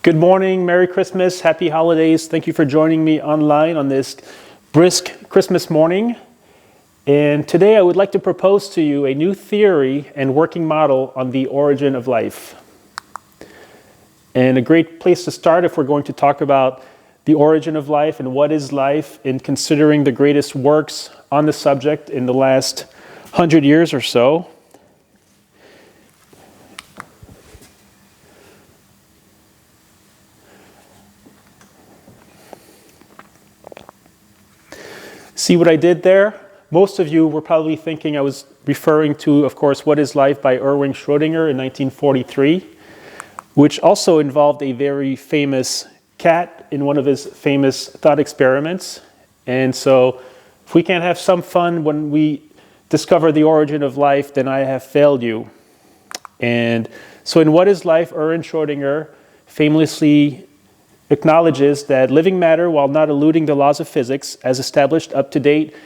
Good morning, Merry Christmas, Happy Holidays. Thank you for joining me online on this brisk Christmas morning. And today I would like to propose to you a new theory and working model on the origin of life. And a great place to start if we're going to talk about the origin of life and what is life, in considering the greatest works on the subject in the last 100 years or so. See what I did there? Most of you were probably thinking I was referring to, of course, What is Life by Erwin Schrödinger in 1943, which also involved a very famous cat in one of his famous thought experiments. And so if we can't have some fun when we discover the origin of life, then I have failed you. And so in What is Life, Erwin Schrödinger famously acknowledges that living matter, while not eluding the laws of physics as established up to date,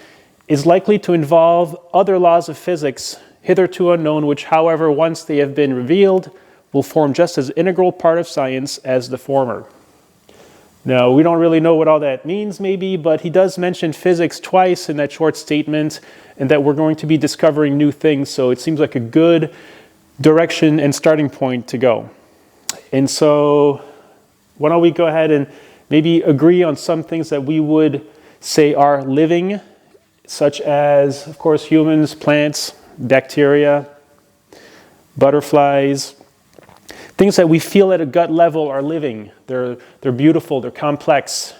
is likely to involve other laws of physics hitherto unknown, which, however, once they have been revealed, will form just as integral part of science as the former. Now, we don't really know what all that means, maybe, but he does mention physics twice in that short statement, and that we're going to be discovering new things, so it seems like a good direction and starting point to go. And so why don't we go ahead and maybe agree on some things that we would say are living, such as, of course, humans, plants, bacteria, butterflies. Things that we feel at a gut level are living. They're beautiful, they're complex.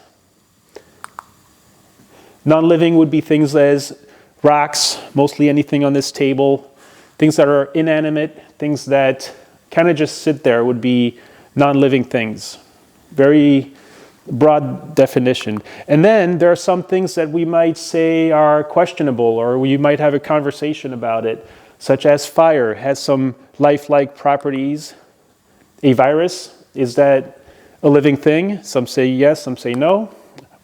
Non-living would be things as rocks, mostly anything on this table. Things that are inanimate, things that kind of just sit there would be non-living things. Very broad definition. And then there are some things that we might say are questionable, or we might have a conversation about it, such as fire has some lifelike properties. A virus, is that a living thing? Some say yes, some say no.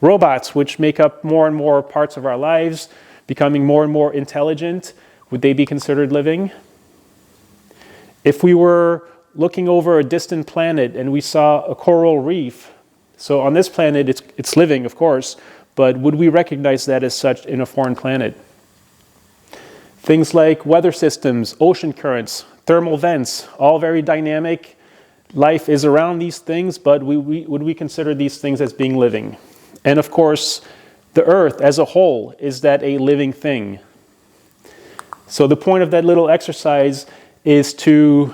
Robots, which make up more and more parts of our lives, becoming more and more intelligent, would they be considered living? If we were looking over a distant planet and we saw a coral reef, so on this planet it's living, of course, but would we recognize that as such in a foreign planet? Things like weather systems, ocean currents, thermal vents, all very dynamic. Life is around these things, but would we consider these things as being living? And of course, the Earth as a whole, is that a living thing? So the point of that little exercise is to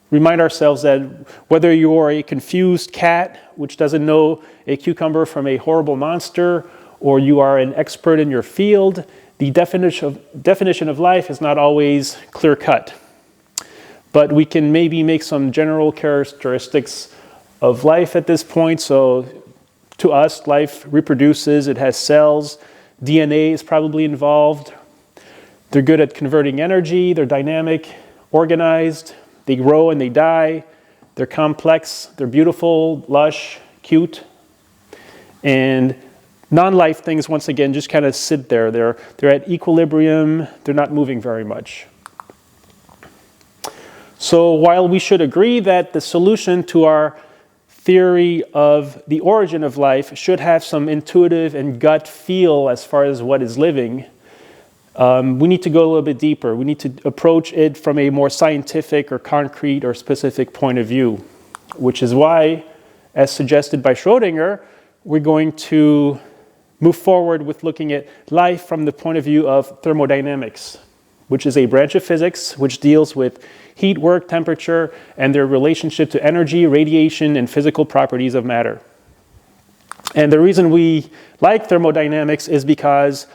remind ourselves that whether you are a confused cat which doesn't know a cucumber from a horrible monster, or you are an expert in your field, the definition of life is not always clear-cut. But we can maybe make some general characteristics of life at this point. So to us, life reproduces, it has cells, DNA is probably involved. They're good at converting energy, they're dynamic, organized. They grow and they die. They're complex. They're beautiful, lush, cute. And non-life things, once again, just kind of sit there. They're at equilibrium. They're not moving very much. So while we should agree that the solution to our theory of the origin of life should have some intuitive and gut feel as far as what is living, we need to go a little bit deeper. We need to approach it from a more scientific or concrete or specific point of view, which is why, as suggested by Schrödinger, we're going to move forward with looking at life from the point of view of thermodynamics, which is a branch of physics which deals with heat, work, temperature, and their relationship to energy, radiation, and physical properties of matter. And the reason we like thermodynamics is because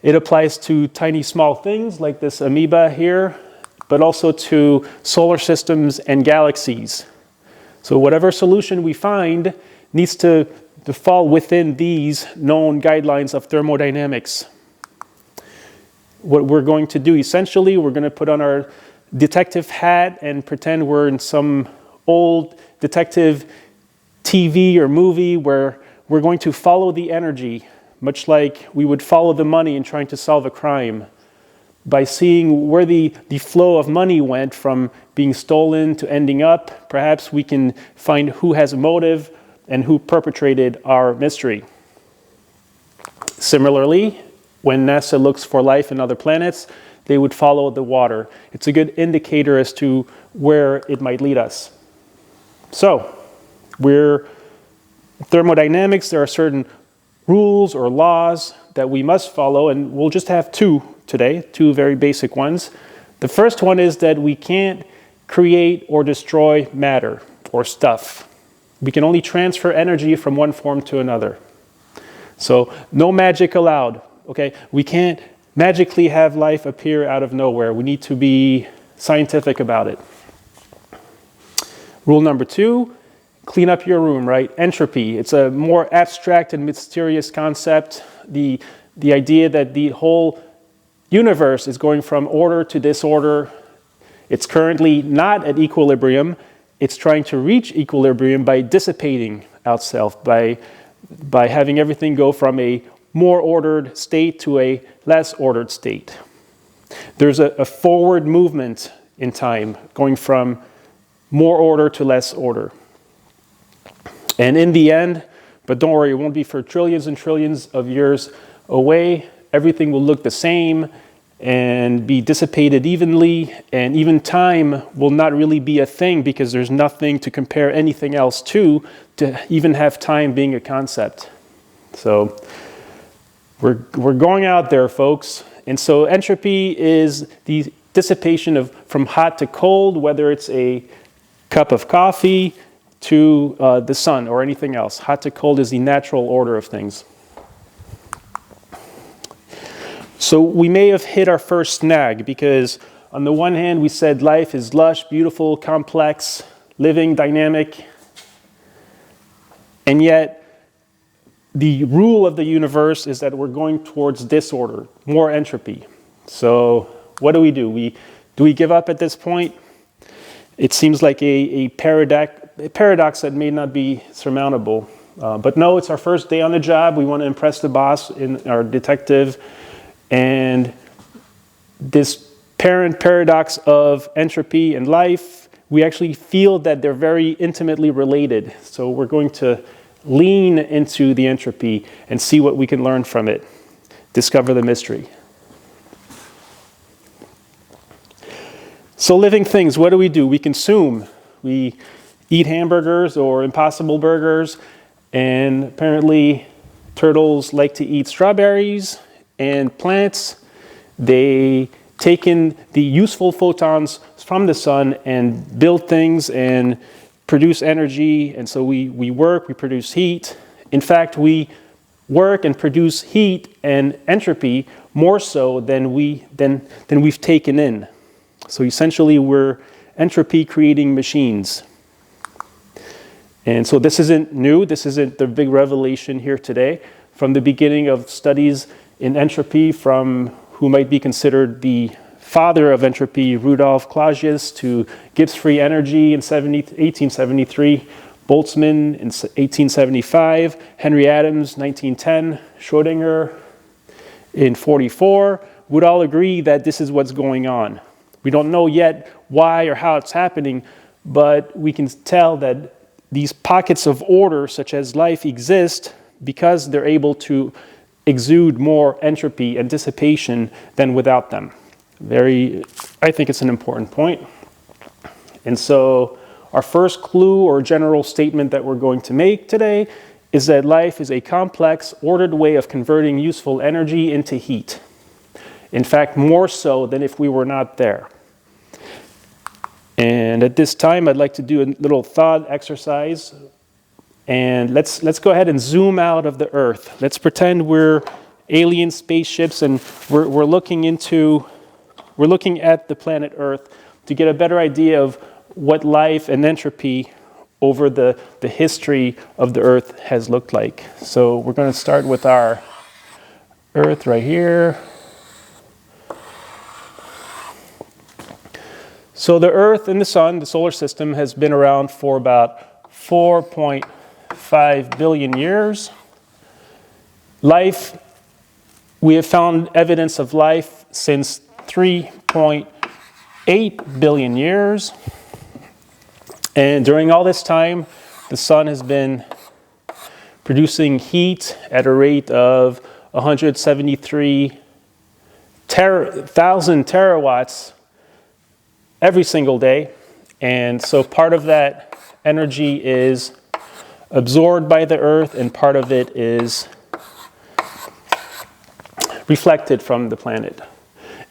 it applies to tiny small things like this amoeba here, but also to solar systems and galaxies. So whatever solution we find needs to fall within these known guidelines of thermodynamics. What we're going to do essentially, we're going to put on our detective hat and pretend we're in some old detective TV or movie where we're going to follow the energy, much like we would follow the money in trying to solve a crime. by seeing where the flow of money went from being stolen to ending up, perhaps we can find who has a motive and who perpetrated our mystery. Similarly, when NASA looks for life in other planets, they would follow the water. It's a good indicator as to where it might lead us. So, thermodynamics, there are certain rules or laws that we must follow, and we'll just have two today, two very basic ones. The first one is that we can't create or destroy matter or stuff. We can only transfer energy from one form to another. So no magic allowed, okay? We can't magically have life appear out of nowhere. We need to be scientific about it. Rule number 2, clean up your room, right? Entropy. It's a more abstract and mysterious concept. The idea that the whole universe is going from order to disorder. It's currently not at equilibrium. It's trying to reach equilibrium by dissipating itself, by having everything go from a more ordered state to a less ordered state. There's a forward movement in time, going from more order to less order. And in the end, but don't worry, it won't be for trillions and trillions of years away, everything will look the same and be dissipated evenly, and even time will not really be a thing because there's nothing to compare anything else to even have time being a concept. So we're going out there, folks. And so entropy is the dissipation from hot to cold, whether it's a cup of coffee to the sun or anything else. Hot to cold is the natural order of things. So we may have hit our first snag because on the one hand we said life is lush, beautiful, complex, living, dynamic, and yet the rule of the universe is that we're going towards disorder, more entropy. So what do? Do we give up at this point? It seems like a paradox that may not be surmountable. But no, it's our first day on the job. We want to impress the boss, our detective. And this parent paradox of entropy and life, we actually feel that they're very intimately related. So we're going to lean into the entropy and see what we can learn from it. Discover the mystery. So living things, what do? We consume. We eat hamburgers or Impossible burgers, and apparently turtles like to eat strawberries. And plants, they take in the useful photons from the sun and build things and produce energy. And so we work, we produce heat. In fact, we work and produce heat and entropy more so than we've taken in. So essentially, we're entropy creating machines. And so this isn't new. This isn't the big revelation here today. From the beginning of studies in entropy, from who might be considered the father of entropy, Rudolf Clausius, to Gibbs free energy in 1873, Boltzmann in 1875, Henry Adams, 1910, Schrödinger in 1944, would all agree that this is what's going on. We don't know yet why or how it's happening, but we can tell that these pockets of order, such as life, exist because they're able to exude more entropy and dissipation than without them. I think it's an important point. And so our first clue or general statement that we're going to make today is that life is a complex, ordered way of converting useful energy into heat. In fact, more so than if we were not there. And at this time, I'd like to do a little thought exercise. And let's go ahead and zoom out of the Earth. Let's pretend we're alien spaceships and we're looking at the planet Earth to get a better idea of what life and entropy over the history of the Earth has looked like. So we're going to start with our Earth right here. So the Earth and the Sun, the solar system, has been around for about 4.5 billion years. Life, we have found evidence of life since 3.8 billion years. And during all this time, the sun has been producing heat at a rate of 173,000 terawatts every single day. And so part of that energy is absorbed by the Earth, and part of it is reflected from the planet.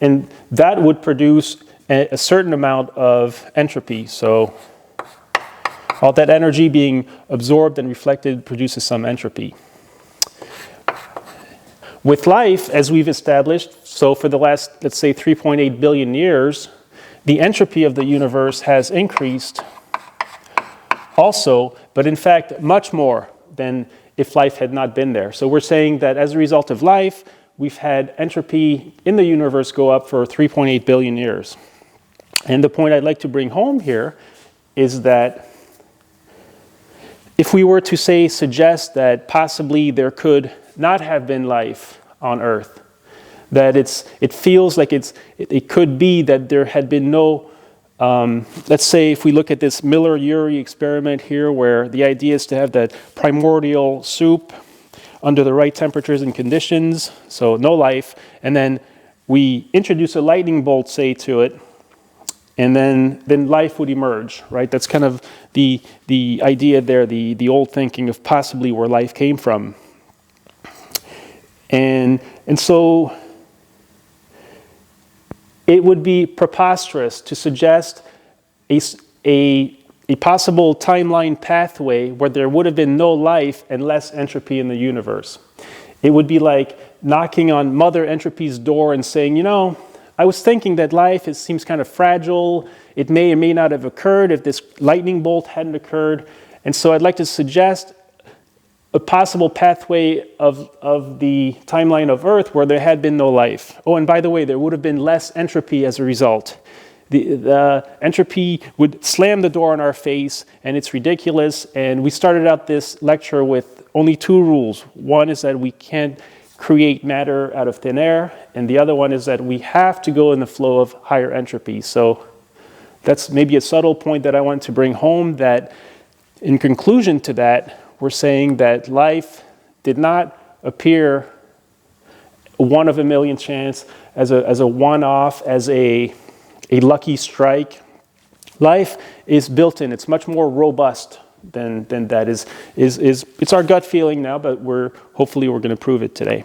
And that would produce a certain amount of entropy. So all that energy being absorbed and reflected produces some entropy. With life, as we've established, so for the last, let's say, 3.8 billion years, the entropy of the universe has increased also, but in fact, much more than if life had not been there. So we're saying that as a result of life, we've had entropy in the universe go up for 3.8 billion years. And the point I'd like to bring home here is that if we were to say, suggest that possibly there could not have been life on Earth, that it feels like it could be that there had been no, let's say if we look at this Miller-Urey experiment here, where the idea is to have that primordial soup under the right temperatures and conditions, so no life, and then we introduce a lightning bolt, say, to it, and then life would emerge, right? That's kind of the idea there, the old thinking of possibly where life came from. And so it would be preposterous to suggest a possible timeline pathway where there would have been no life and less entropy in the universe. It would be like knocking on Mother Entropy's door and saying, you know, I was thinking that life seems kind of fragile. It may or may not have occurred if this lightning bolt hadn't occurred. And so I'd like to suggest a possible pathway of the timeline of Earth where there had been no life. Oh, and by the way, there would have been less entropy as a result. The entropy would slam the door in our face, and it's ridiculous. And we started out this lecture with only two rules. One is that we can't create matter out of thin air, and the other one is that we have to go in the flow of higher entropy. So that's maybe a subtle point that I want to bring home, that in conclusion to that, we're saying that life did not appear one of a million chance, as a one-off, as a lucky strike. Life is built in. It's much more robust than that. It's our gut feeling now, but hopefully we're going to prove it today.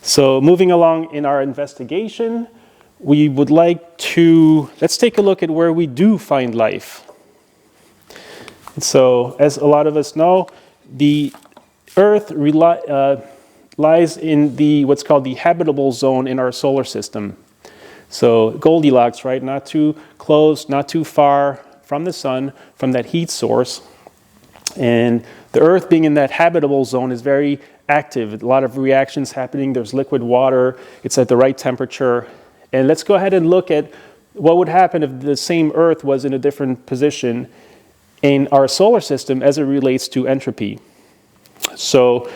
So moving along in our investigation, we would like to, let's take a look at where we do find life. So as a lot of us know, the Earth lies in what's called the habitable zone in our solar system. So Goldilocks, right? Not too close, not too far from the sun, from that heat source. And the Earth being in that habitable zone is very active. A lot of reactions happening. There's liquid water. It's at the right temperature. And let's go ahead and look at what would happen if the same Earth was in a different position in our solar system as it relates to entropy. So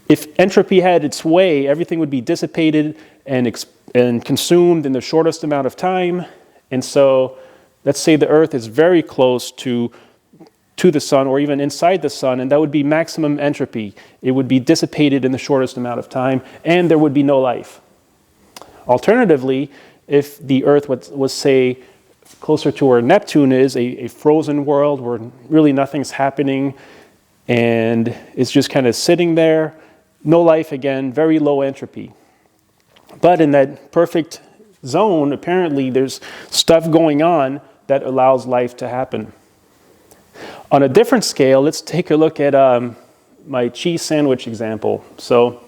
if entropy had its way, everything would be dissipated and consumed in the shortest amount of time. And so let's say the Earth is very close to the sun, or even inside the sun, and that would be maximum entropy. It would be dissipated in the shortest amount of time, and there would be no life. Alternatively, if the Earth was say, closer to where Neptune is, a frozen world where really nothing's happening, and it's just kind of sitting there, no life again, very low entropy. But in that perfect zone, apparently there's stuff going on that allows life to happen. On a different scale, let's take a look at my cheese sandwich example. So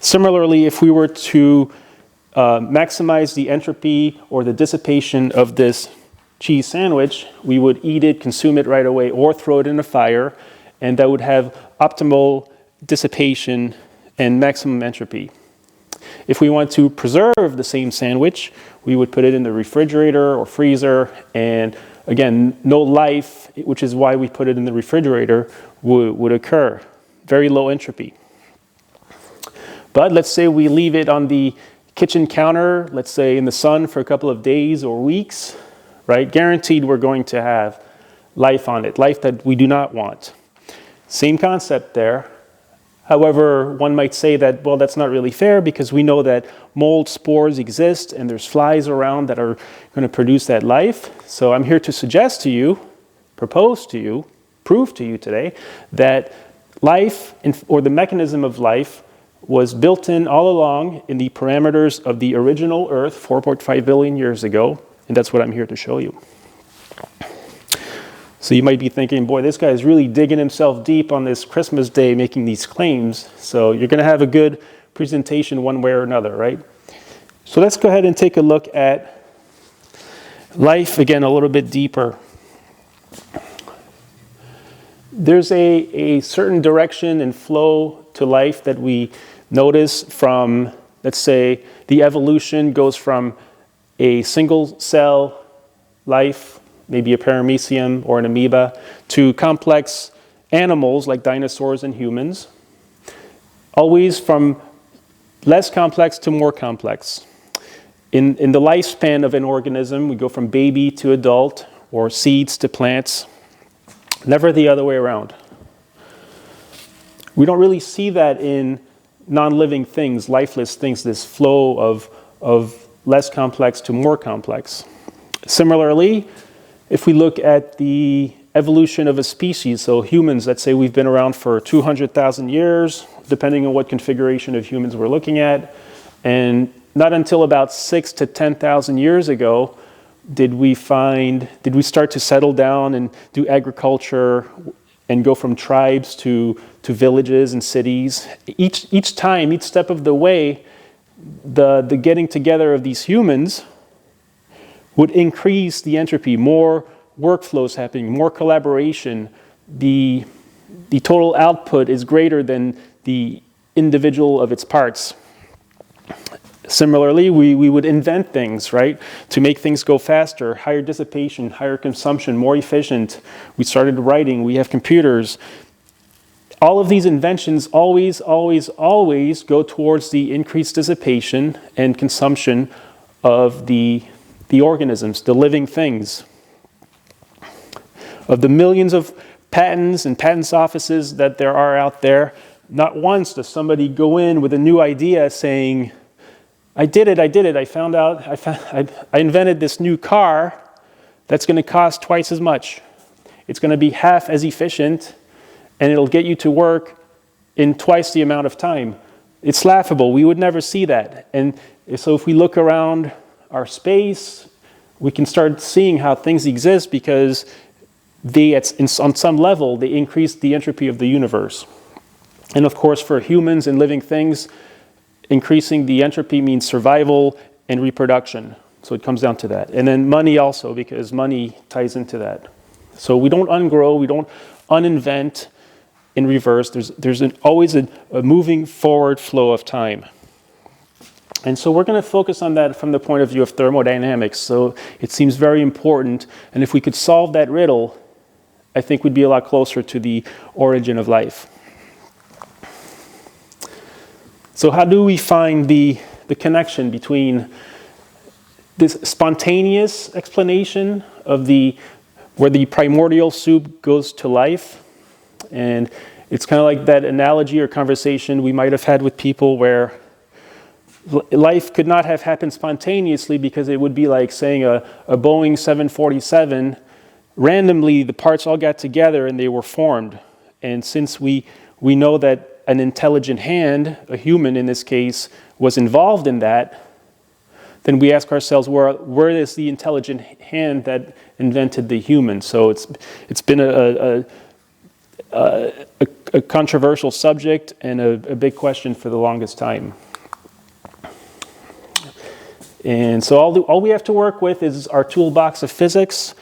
similarly, if we were to maximize the entropy or the dissipation of this cheese sandwich, we would eat it, consume it right away, or throw it in a fire, and that would have optimal dissipation and maximum entropy. If we want to preserve the same sandwich, we would put it in the refrigerator or freezer, and again, no life, which is why we put it in the refrigerator, would occur. Very low entropy. But let's say we leave it on the kitchen counter, let's say in the sun for a couple of days or weeks, right? Guaranteed we're going to have life on it, life that we do not want. Same concept there. However, one might say that, well, that's not really fair because we know that mold spores exist and there's flies around that are going to produce that life. So I'm here to suggest to you, propose to you, prove to you today that life, or the mechanism of life, was built in all along in the parameters of the original Earth 4.5 billion years ago, and that's what I'm here to show you. So you might be thinking, boy, this guy is really digging himself deep on this Christmas Day making these claims. So you're going to have a good presentation one way or another, right? So let's go ahead and take a look at life again a little bit deeper. There's a certain direction and flow to life that we notice from, let's say, the evolution goes from a single cell life, maybe a paramecium or an amoeba, to complex animals like dinosaurs and humans. Always from less complex to more complex. In the lifespan of an organism, we go from baby to adult, or seeds to plants. Never the other way around. We don't really see that in non-living things, lifeless things, this flow of less complex to more complex. Similarly, if we look at the evolution of a species, so humans, let's say we've been around for 200,000 years, depending on what configuration of humans we're looking at, and not until about 6,000 to 10,000 years ago did we start to settle down and do agriculture and go from tribes to villages and cities. Each time, each step of the way, the getting together of these humans would increase the entropy, more workflows happening, more collaboration. The total output is greater than the individual of its parts. Similarly, we would invent things, right, to make things go faster, higher dissipation, higher consumption, more efficient. We started writing, we have computers. All of these inventions always go towards the increased dissipation and consumption of the organisms, the living things. Of the millions of patents and patents offices that there are out there, not once does somebody go in with a new idea saying, I did it, I invented this new car that's going to cost twice as much. It's going to be half as efficient, and it'll get you to work in twice the amount of time. It's laughable. We would never see that. And so if we look around our space, we can start seeing how things exist because on some level, they increase the entropy of the universe. And of course, for humans and living things, increasing the entropy means survival and reproduction. So it comes down to that. And then money also, because money ties into that. So we don't ungrow, we don't uninvent in reverse. There's always a moving forward flow of time. And so we're going to focus on that from the point of view of thermodynamics. So it seems very important. And if we could solve that riddle, I think we'd be a lot closer to the origin of life. So how do we find the connection between this spontaneous explanation of where the primordial soup goes to life? And it's kind of like that analogy or conversation we might have had with people where life could not have happened spontaneously because it would be like saying a Boeing 747, randomly the parts all got together and they were formed. And since we know that an intelligent hand, a human in this case, was involved in that, then we ask ourselves, where is the intelligent hand that invented the human? So it's been a controversial subject and a big question for the longest time. And so all we have to work with is our toolbox of physics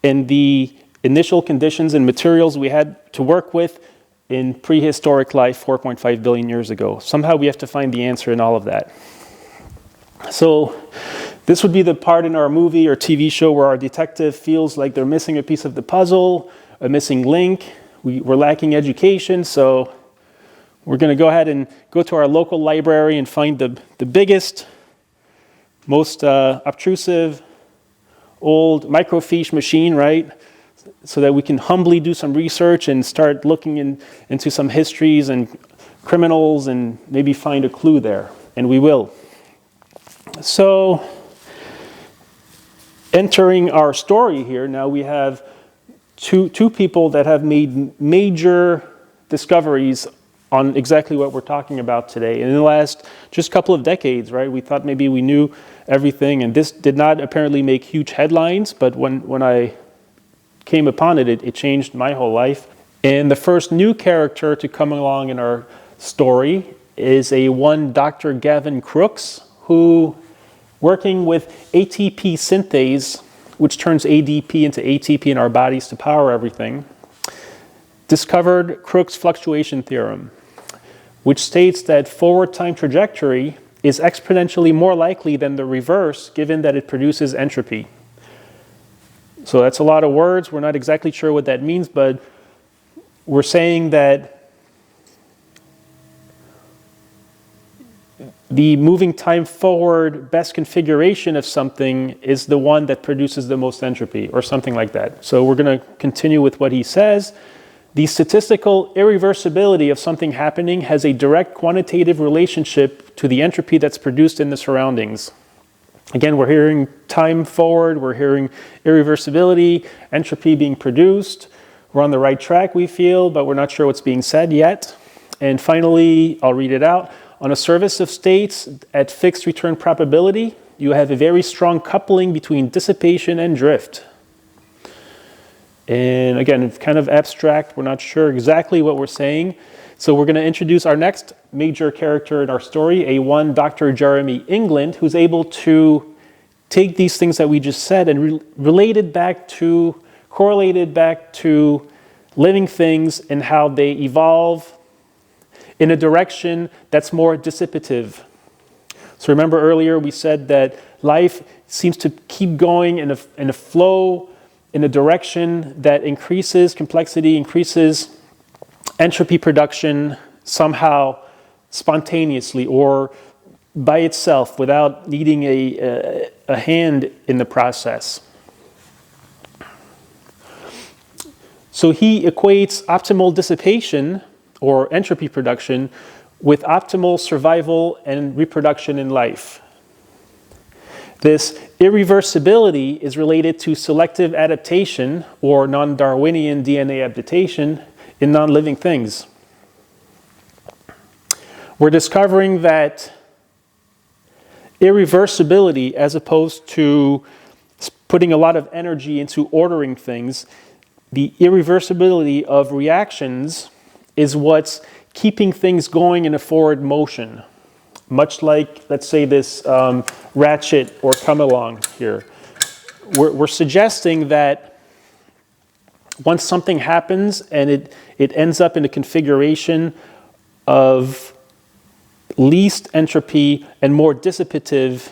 and the initial conditions and materials we had to work with in prehistoric life 4.5 billion years ago. Somehow we have to find the answer in all of that. So this would be the part in our movie or TV show where our detective feels like they're missing a piece of the puzzle, a missing link. We're lacking education, so We're going to go ahead and go to our local library and find the biggest, most obtrusive, old microfiche machine, right? So that we can humbly do some research and start looking into some histories and criminals and maybe find a clue there. And we will. So, entering our story here, now we have two people that have made major discoveries on exactly what we're talking about today. In the last just couple of decades, right? We thought maybe we knew everything, and this did not apparently make huge headlines, but when I came upon it, it changed my whole life. And the first new character to come along in our story is one Dr. Gavin Crooks, who, working with ATP synthase, which turns ADP into ATP in our bodies to power everything, discovered Crookes' fluctuation theorem, which states that forward time trajectory is exponentially more likely than the reverse, given that it produces entropy. So that's a lot of words. We're not exactly sure what that means, but we're saying that the moving time forward best configuration of something is the one that produces the most entropy, or something like that. So we're going to continue with what he says. The statistical irreversibility of something happening has a direct quantitative relationship to the entropy that's produced in the surroundings. Again, we're hearing time forward, we're hearing irreversibility, entropy being produced. We're on the right track, we feel, but we're not sure what's being said yet. And finally, I'll read it out. On a service of states at fixed return probability, you have a very strong coupling between dissipation and drift. And again, it's kind of abstract. We're not sure exactly what we're saying. So we're going to introduce our next major character in our story, one Dr. Jeremy England, who's able to take these things that we just said and correlate it back to living things and how they evolve in a direction that's more dissipative. So remember earlier we said that life seems to keep going in a flow, in a direction that increases complexity, increases entropy production somehow spontaneously or by itself without needing a hand in the process. So he equates optimal dissipation or entropy production with optimal survival and reproduction in life. This irreversibility is related to selective adaptation or non-Darwinian DNA adaptation in non-living things. We're discovering that irreversibility, as opposed to putting a lot of energy into ordering things, the irreversibility of reactions is what's keeping things going in a forward motion. Much like, let's say, this ratchet or come along here. We're suggesting that once something happens and it ends up in a configuration of least entropy and more dissipative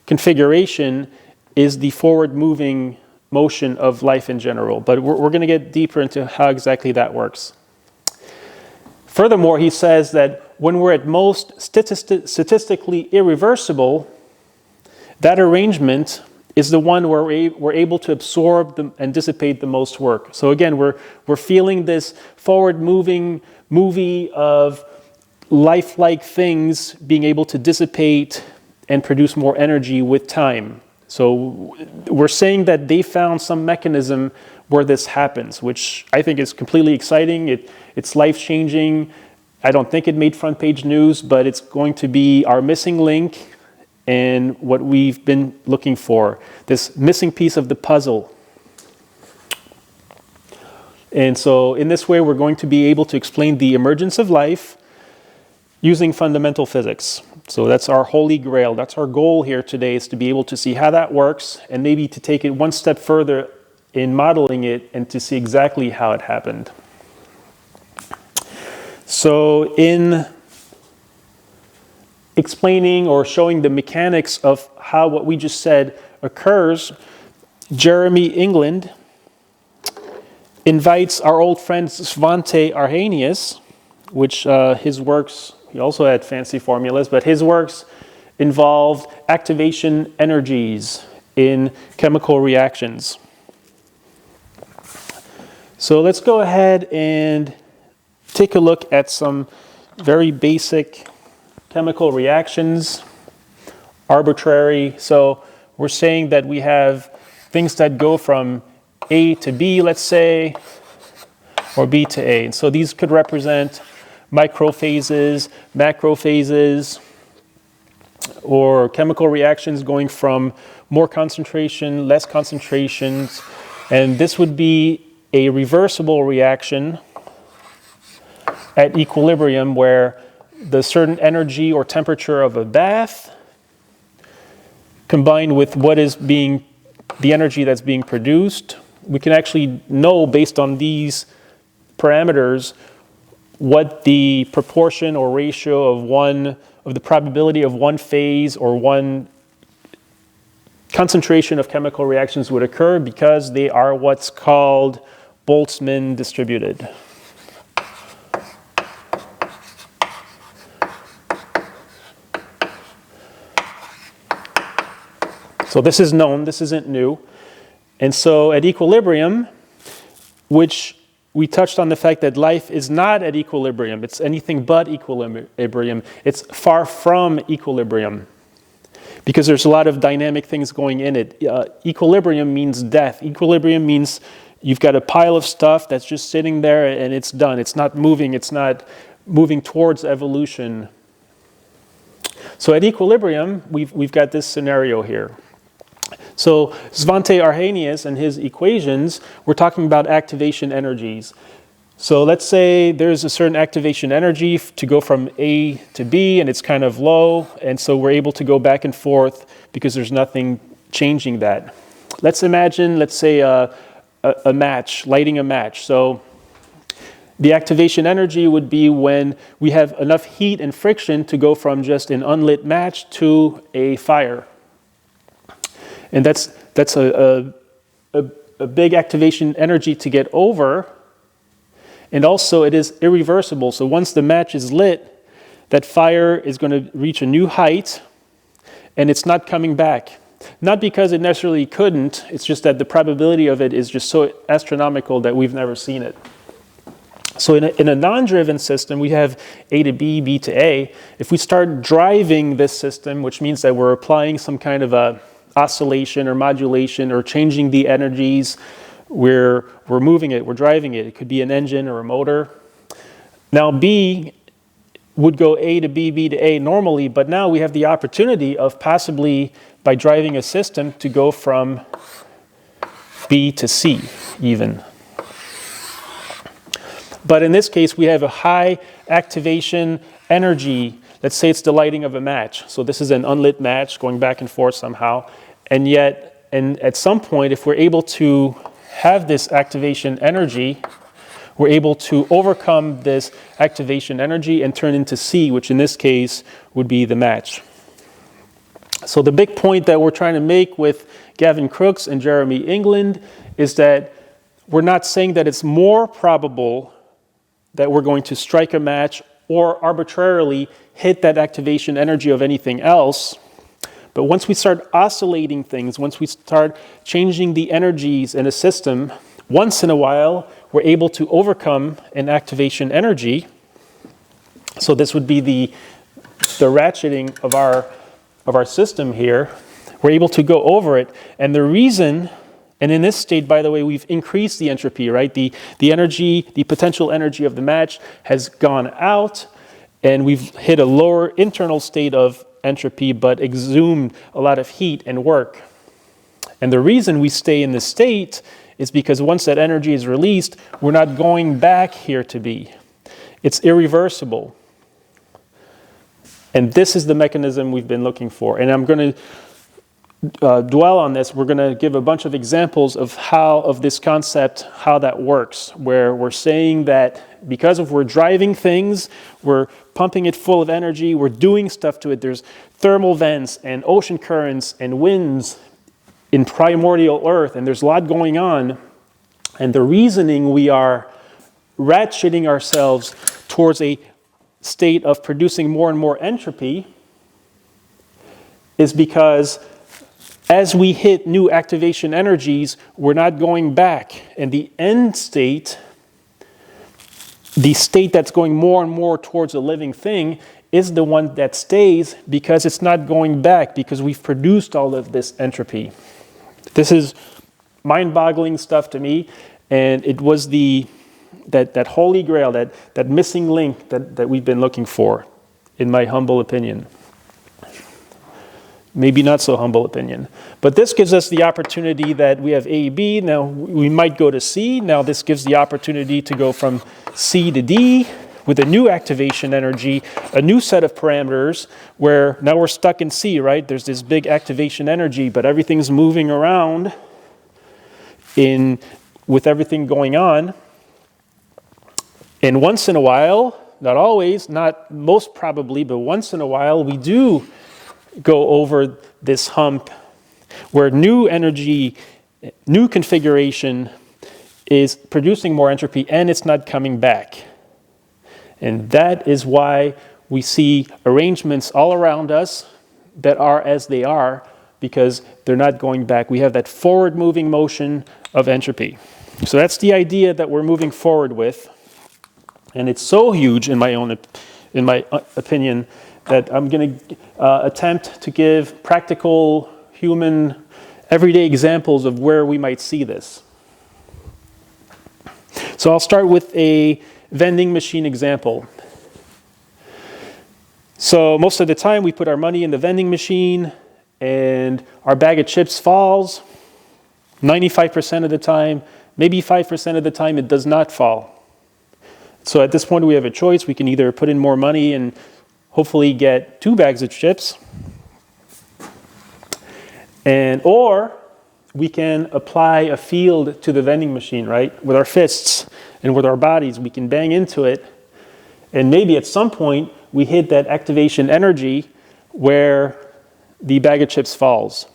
configuration is the forward moving motion of life in general. But we're going to get deeper into how exactly that works. Furthermore, he says that when we're at most statistically irreversible, that arrangement is the one where we're able to absorb and dissipate the most work. So again, we're feeling this forward-moving movie of lifelike things being able to dissipate and produce more energy with time. So we're saying that they found some mechanism where this happens, which I think is completely exciting. It's life-changing. I don't think it made front-page news, but it's going to be our missing link and what we've been looking for, this missing piece of the puzzle. And so in this way, we're going to be able to explain the emergence of life using fundamental physics. So that's our holy grail. That's our goal here today, is to be able to see how that works and maybe to take it one step further in modeling it and to see exactly how it happened. So in explaining or showing the mechanics of how what we just said occurs, Jeremy England invites our old friend Svante Arrhenius, which his works, he also had fancy formulas, but his works involved activation energies in chemical reactions. So let's go ahead and take a look at some very basic chemical reactions, arbitrary. So we're saying that we have things that go from A to B, let's say, or B to A. And so these could represent microphases, macrophases, or chemical reactions going from more concentration, less concentrations. And this would be a reversible reaction at equilibrium where the certain energy or temperature of a bath combined with what is being, the energy that's being produced, we can actually know based on these parameters what the proportion or ratio of the probability of one phase or one concentration of chemical reactions would occur because they are what's called Boltzmann distributed. So this is known, this isn't new. And so at equilibrium, which we touched on the fact that life is not at equilibrium, it's anything but equilibrium, it's far from equilibrium because there's a lot of dynamic things going in it. Equilibrium means death. Equilibrium means you've got a pile of stuff that's just sitting there and it's done. It's not moving towards evolution. So at equilibrium, we've got this scenario here. So Svante Arrhenius and his equations, we're talking about activation energies. So let's say there's a certain activation energy to go from A to B and it's kind of low, and so we're able to go back and forth because there's nothing changing that. Let's imagine, let's say a match, lighting a match. So the activation energy would be when we have enough heat and friction to go from just an unlit match to a fire. And that's a big activation energy to get over. And also it is irreversible. So once the match is lit, that fire is going to reach a new height and it's not coming back. Not because it necessarily couldn't, it's just that the probability of it is just so astronomical that we've never seen it. So in a non-driven system, we have A to B, B to A. If we start driving this system, which means that we're applying some kind of a oscillation or modulation or changing the energies, we're moving it, we're driving it. It could be an engine or a motor. Now B would go A to B, B to A normally, but now we have the opportunity of possibly, by driving a system, to go from B to C even. But in this case, we have a high activation energy. Let's say it's the lighting of a match. So this is an unlit match going back and forth somehow. And yet, at some point, if we're able to have this activation energy, we're able to overcome this activation energy and turn into C, which in this case would be the match. So the big point that we're trying to make with Gavin Crooks and Jeremy England is that we're not saying that it's more probable that we're going to strike a match or arbitrarily hit that activation energy of anything else. But once we start oscillating things, once we start changing the energies in a system, once in a while, we're able to overcome an activation energy. So this would be the ratcheting of our system here. We're able to go over it. And the reason, and in this state, by the way, we've increased the entropy, right? The energy, the potential energy of the match has gone out, and we've hit a lower internal state of entropy, but exhumed a lot of heat and work. And the reason we stay in this state is because once that energy is released, we're not going back here to be. It's irreversible. And this is the mechanism we've been looking for. And I'm going to dwell on this. We're going to give a bunch of examples of this concept, how that works, where we're saying that because if we're driving things, we're pumping it full of energy, we're doing stuff to it. There's thermal vents and ocean currents and winds in primordial Earth, and there's a lot going on. And the reasoning we are ratcheting ourselves towards a state of producing more and more entropy is because as we hit new activation energies, we're not going back. And the end state, the state that's going more and more towards a living thing, is the one that stays because it's not going back, because we've produced all of this entropy. This is mind-boggling stuff to me, and it was that holy grail, that missing link that we've been looking for, in my humble opinion. Maybe not so humble opinion. But this gives us the opportunity that we have A, B, now we might go to C. Now this gives the opportunity to go from C to D with a new activation energy, a new set of parameters, where now we're stuck in C, right? There's this big activation energy, but everything's moving around with everything going on. And once in a while, not always, not most probably, but once in a while, we do go over this hump where new energy, new configuration is producing more entropy and it's not coming back. And that is why we see arrangements all around us that are as they are, because they're not going back. We have that forward moving motion of entropy. So that's the idea that we're moving forward with. And it's so huge in my opinion that I'm going to attempt to give practical, human, everyday examples of where we might see this. So I'll start with a vending machine example. So most of the time we put our money in the vending machine and our bag of chips falls. 95% of the time, maybe 5% of the time it does not fall. So at this point we have a choice. We can either put in more money and hopefully get 2 bags of chips, or we can apply a field to the vending machine, right? With our fists and with our bodies, we can bang into it, and maybe at some point we hit that activation energy where the bag of chips falls.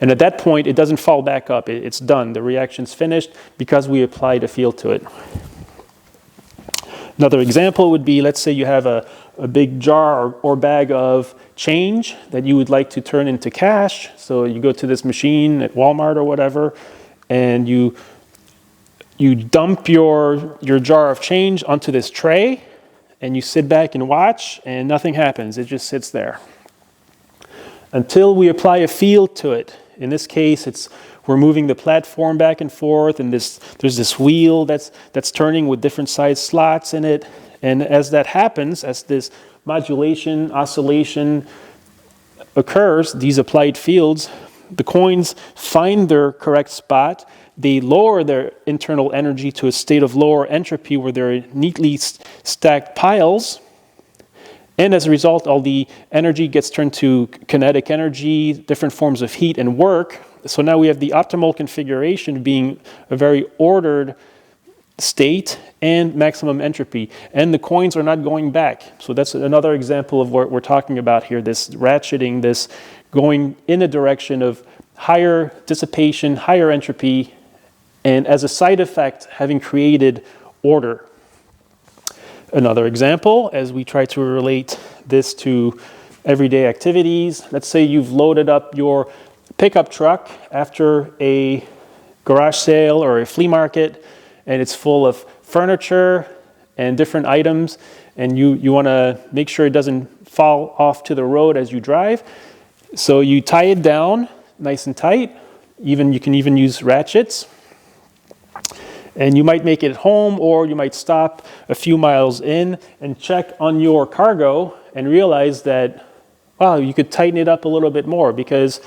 And at that point, it doesn't fall back up. It's done. The reaction's finished because we applied a field to it. Another example would be, let's say you have a big jar or bag of change that you would like to turn into cash. So you go to this machine at Walmart or whatever, and you dump your jar of change onto this tray, and you sit back and watch, and nothing happens. It just sits there until we apply a field to it. In this case, we're moving the platform back and forth, and there's this wheel that's turning with different size slots in it. And as that happens, as this modulation, oscillation occurs, these applied fields, the coins find their correct spot. They lower their internal energy to a state of lower entropy where they're neatly stacked piles. And as a result, all the energy gets turned to kinetic energy, different forms of heat and work. So now we have the optimal configuration being a very ordered state and maximum entropy. And the coins are not going back. So that's another example of what we're talking about here, this ratcheting, this going in a direction of higher dissipation, higher entropy, and as a side effect, having created order. Another example, as we try to relate this to everyday activities, let's say you've loaded up your pickup truck after a garage sale or a flea market, and it's full of furniture and different items, and you want to make sure it doesn't fall off to the road as you drive. So you tie it down nice and tight. You can even use ratchets. And you might make it home, or you might stop a few miles in and check on your cargo and realize that, wow, you could tighten it up a little bit more, because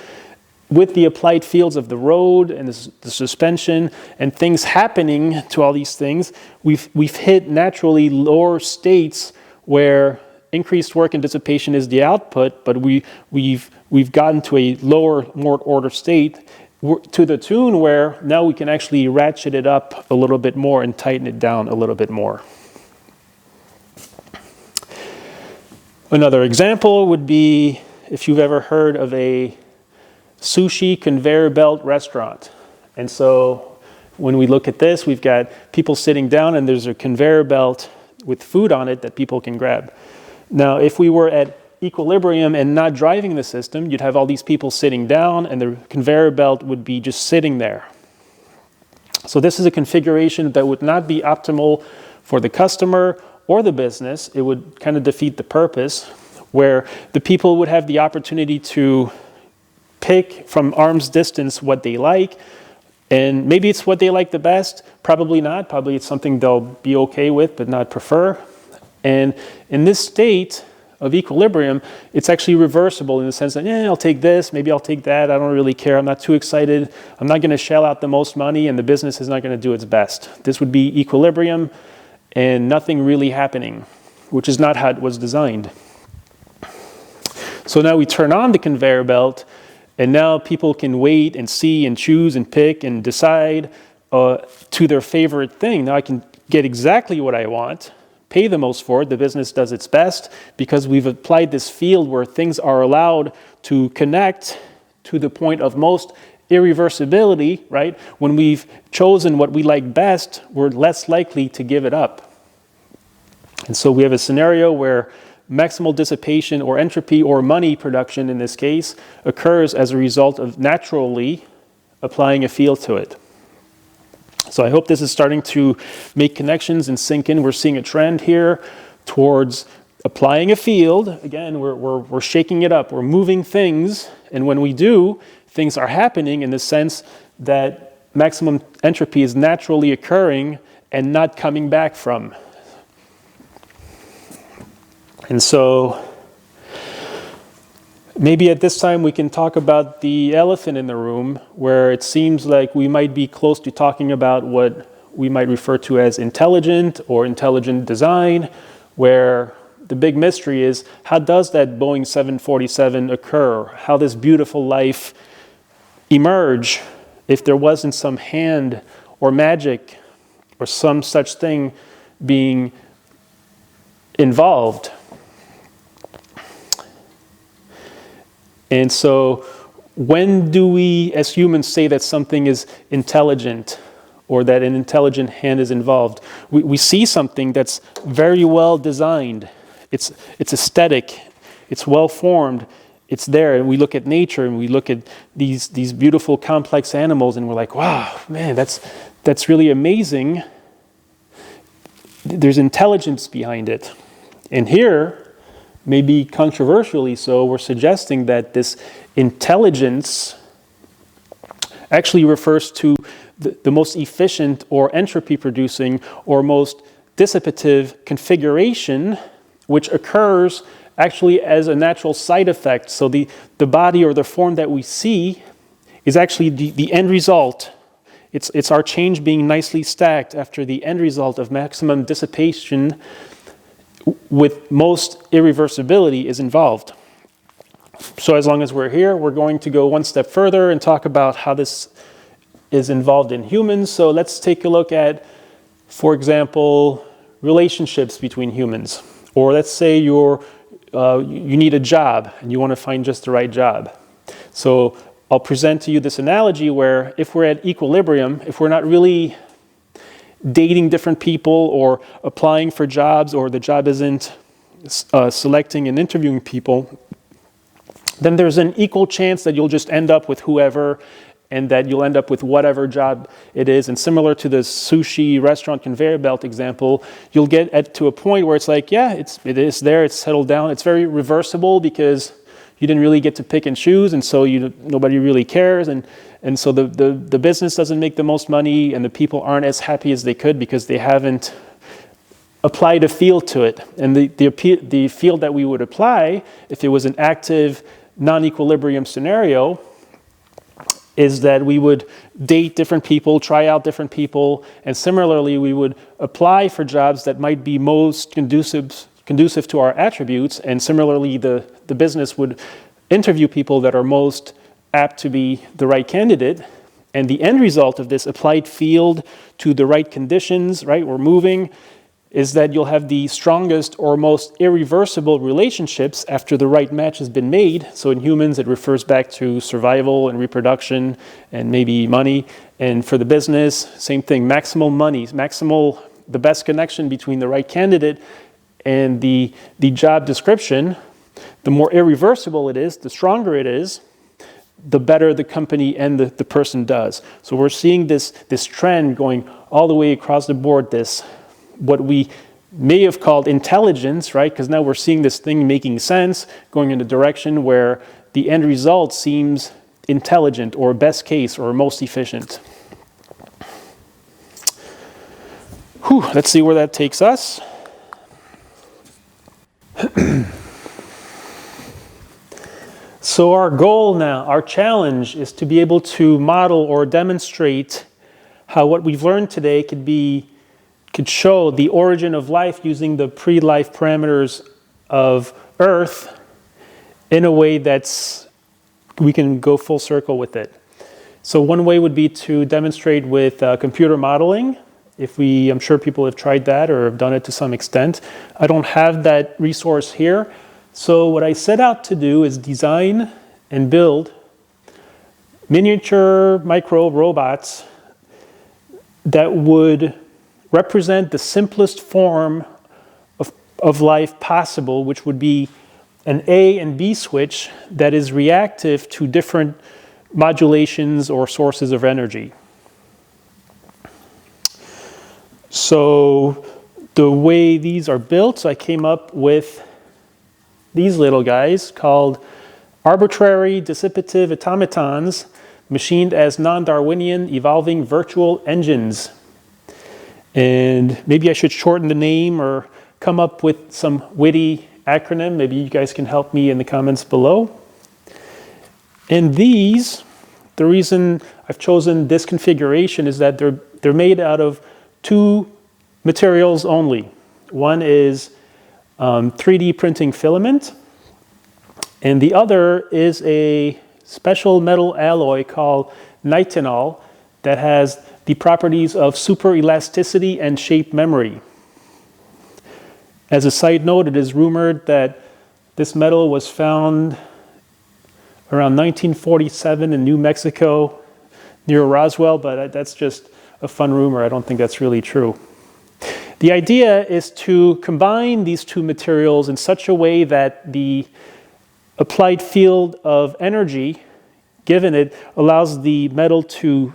with the applied fields of the road and the suspension and things happening to all these things, we've hit naturally lower states where increased work and dissipation is the output, but we've gotten to a lower, more ordered state, to the tune where now we can actually ratchet it up a little bit more and tighten it down a little bit more. Another example would be if you've ever heard of a sushi conveyor belt restaurant. And so when we look at this, we've got people sitting down and there's a conveyor belt with food on it that people can grab. Now, if we were at equilibrium and not driving the system, you'd have all these people sitting down and the conveyor belt would be just sitting there. So this is a configuration that would not be optimal for the customer or the business. It would kind of defeat the purpose, where the people would have the opportunity to pick from arm's distance what they like, and maybe it's what they like the best, probably not, probably it's something they'll be okay with but not prefer. And in this state of equilibrium, it's actually reversible in the sense that, I'll take this, maybe I'll take that, I don't really care, I'm not too excited, I'm not going to shell out the most money, and the business is not going to do its best. This would be equilibrium and nothing really happening, which is not how it was designed. So now we turn on the conveyor belt, and now people can wait and see and choose and pick and decide to their favorite thing. Now I can get exactly what I want, pay the most for it, the business does its best, because we've applied this field where things are allowed to connect to the point of most irreversibility, right? When we've chosen what we like best, we're less likely to give it up. And so we have a scenario where maximal dissipation or entropy or money production in this case occurs as a result of naturally applying a field to it. So I hope this is starting to make connections and sink in. We're seeing a trend here towards applying a field. Again, we're shaking it up. We're moving things. And when we do, things are happening in the sense that maximum entropy is naturally occurring and not coming back from. And so maybe at this time we can talk about the elephant in the room, where it seems like we might be close to talking about what we might refer to as intelligent or intelligent design, where the big mystery is, how does that Boeing 747 occur? How does beautiful life emerge if there wasn't some hand or magic or some such thing being involved? And so when do we as humans say that something is intelligent or that an intelligent hand is involved? We see something that's very well designed. It's aesthetic. It's well formed. It's there. And we look at nature and we look at these beautiful complex animals and we're like, wow, man, that's really amazing. There's intelligence behind it. And here, maybe controversially so, we're suggesting that this intelligence actually refers to the most efficient or entropy producing or most dissipative configuration, which occurs actually as a natural side effect. So the body or the form that we see is actually the end result. It's our change being nicely stacked after the end result of maximum dissipation with most irreversibility is involved. So as long as we're here, we're going to go one step further and talk about how this is involved in humans. So let's take a look at, for example, relationships between humans. Or let's say you need a job and you want to find just the right job. So I'll present to you this analogy where if we're at equilibrium, if we're not really dating different people or applying for jobs, or the job isn't selecting and interviewing people, then there's an equal chance that you'll just end up with whoever and that you'll end up with whatever job it is. And similar to the sushi restaurant conveyor belt example, you'll get to a point where it's like, yeah, it is there, it's settled down. It's very reversible because you didn't really get to pick and choose, and so nobody really cares. And so the business doesn't make the most money, and the people aren't as happy as they could because they haven't applied a field to it. And the field that we would apply, if it was an active, non-equilibrium scenario, is that we would date different people, try out different people, and similarly we would apply for jobs that might be most conducive to our attributes, and similarly the business would interview people that are most apt to be the right candidate, and the end result of this applied field to the right conditions, right? We're moving. is that you'll have the strongest or most irreversible relationships after the right match has been made. So in humans, it refers back to survival and reproduction and maybe money. And for the business, same thing, maximal money, the best connection between the right candidate and the job description. The more irreversible it is, the stronger it is, the better the company and the person does. So we're seeing this trend going all the way across the board, this what we may have called intelligence, right? Because now we're seeing this thing making sense, going in a direction where the end result seems intelligent or best case or most efficient. Let's see where that takes us. So our goal now, our challenge, is to be able to model or demonstrate how what we've learned today could show the origin of life using the pre-life parameters of Earth in a way that's we can go full circle with it. So one way would be to demonstrate with computer modeling. I'm sure people have tried that or have done it to some extent. I don't have that resource here. So what I set out to do is design and build miniature micro robots that would represent the simplest form of life possible, which would be an A and B switch that is reactive to different modulations or sources of energy. So the way these are built, so I came up with these little guys called arbitrary dissipative automatons machined as non-Darwinian evolving virtual engines. And maybe I should shorten the name or come up with some witty acronym. Maybe you guys can help me in the comments below. And these, the reason I've chosen this configuration is that they're made out of two materials only. One is 3D printing filament, and the other is a special metal alloy called nitinol that has the properties of superelasticity and shape memory. As a side note, it is rumored that this metal was found around 1947 in New Mexico near Roswell, but that's just a fun rumor. I don't think that's really true. The idea is to combine these two materials in such a way that the applied field of energy given it allows the metal to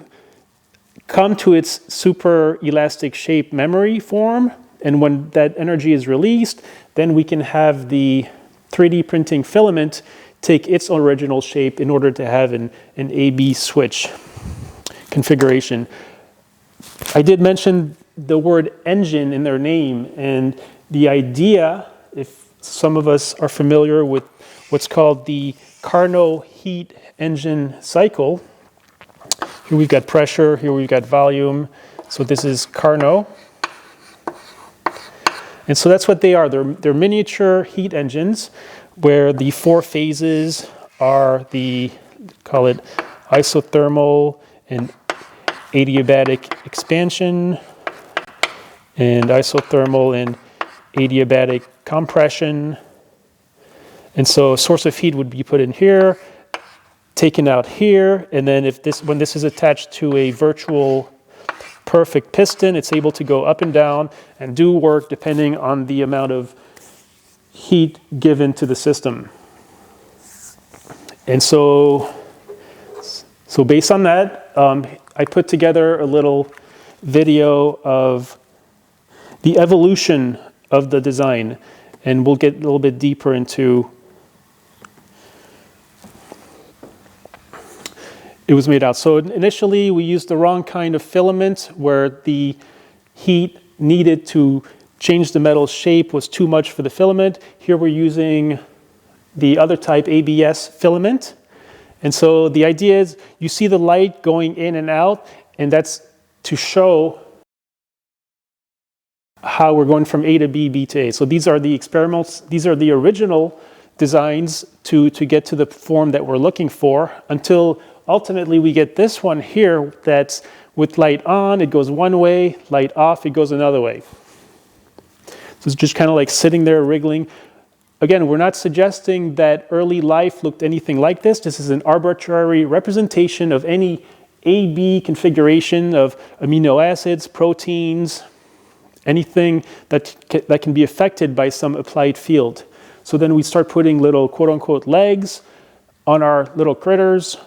come to its super elastic shape memory form, and when that energy is released, then we can have the 3D printing filament take its original shape in order to have an A-B switch configuration. I did mention the word engine in their name, and the idea, if some of us are familiar with what's called the Carnot heat engine cycle. Here we've got pressure, here we've got volume. So this is Carnot. And so that's what they are. They're miniature heat engines where the four phases are call it isothermal and adiabatic expansion, and isothermal and adiabatic compression. And so a source of heat would be put in here, taken out here, and then when this is attached to a virtual perfect piston, it's able to go up and down and do work depending on the amount of heat given to the system. And so based on that, I put together a little video of the evolution of the design, and we'll get a little bit deeper into it was made out. So initially we used the wrong kind of filament where the heat needed to change the metal's shape was too much for the filament. Here we're using the other type, ABS filament. And so the idea is you see the light going in and out, and that's to show how we're going from A to B, B to A. So these are the experiments, these are the original designs to get to the form that we're looking for, until ultimately we get this one here that's with light on, it goes one way, light off, it goes another way. So it's just kind of like sitting there wriggling. Again, we're not suggesting that early life looked anything like this. This is an arbitrary representation of any AB configuration of amino acids, proteins, anything that can be affected by some applied field. So then we start putting little quote-unquote legs on our little critters,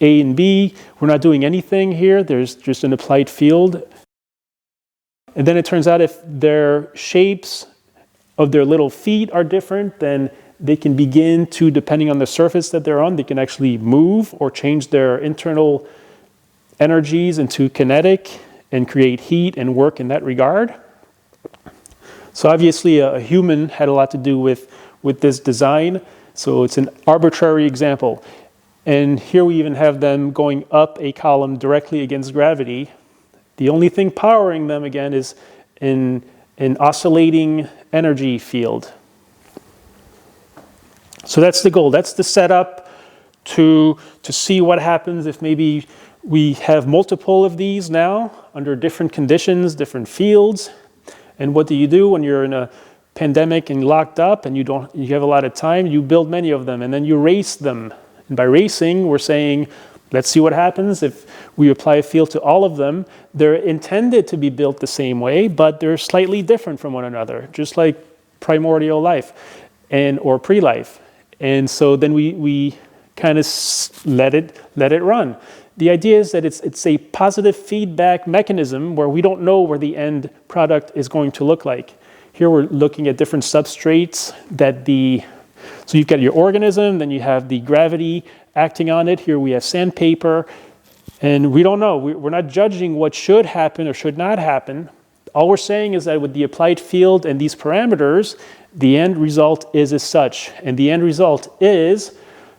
A and B. We're not doing anything here. There's just an applied field. And then it turns out if their shapes of their little feet are different, then they can begin to, depending on the surface that they're on, they can actually move or change their internal energies into kinetic and create heat and work in that regard. So obviously a human had a lot to do with this design. So it's an arbitrary example. And here we even have them going up a column directly against gravity. The only thing powering them, again, is an oscillating energy field. So that's the goal. That's the setup to see what happens if maybe we have multiple of these now under different conditions, different fields. And what do you do when you're in a pandemic and locked up and you have a lot of time? You build many of them and then you race them. And by racing, we're saying, let's see what happens if we apply a field to all of them. They're intended to be built the same way, but they're slightly different from one another, just like primordial life or pre-life. And so then we kind of let it run. The idea is that it's a positive feedback mechanism where we don't know where the end product is going to look like. Here we're looking at different substrates so you've got your organism, then you have the gravity acting on it. Here we have sandpaper, and we don't know. We're not judging what should happen or should not happen. All we're saying is that with the applied field and these parameters, the end result is as such. And the end result is